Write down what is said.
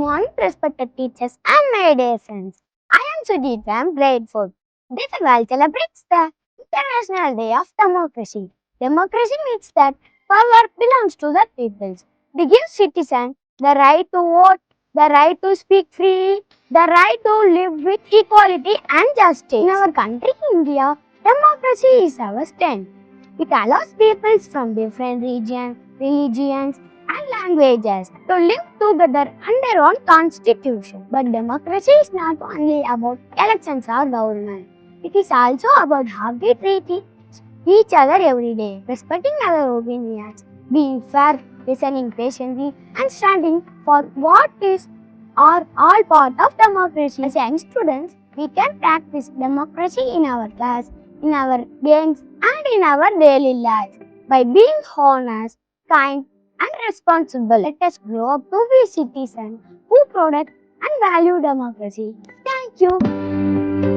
morning, respected teachers and my dear friends. I am Sudhit from grade 4. This festival celebrates the International Day of Democracy. Democracy means that power belongs to the people. They give citizens the right to vote, the right to speak freely, the right to live with equality and justice. In our country, India, democracy is our strength. It allows peoples from different regions, religions, and languages to live together under one constitution. But democracy is not only about elections or government. It is also about how we treat each other every day, respecting our opinions, being fair, listening patiently, and standing for what is are all part of democracy. As young students, we can practice democracy in our class, in our games, and in our daily life by being honest, kind, and responsible. Let us grow up to be citizens who protect and value democracy. Thank you.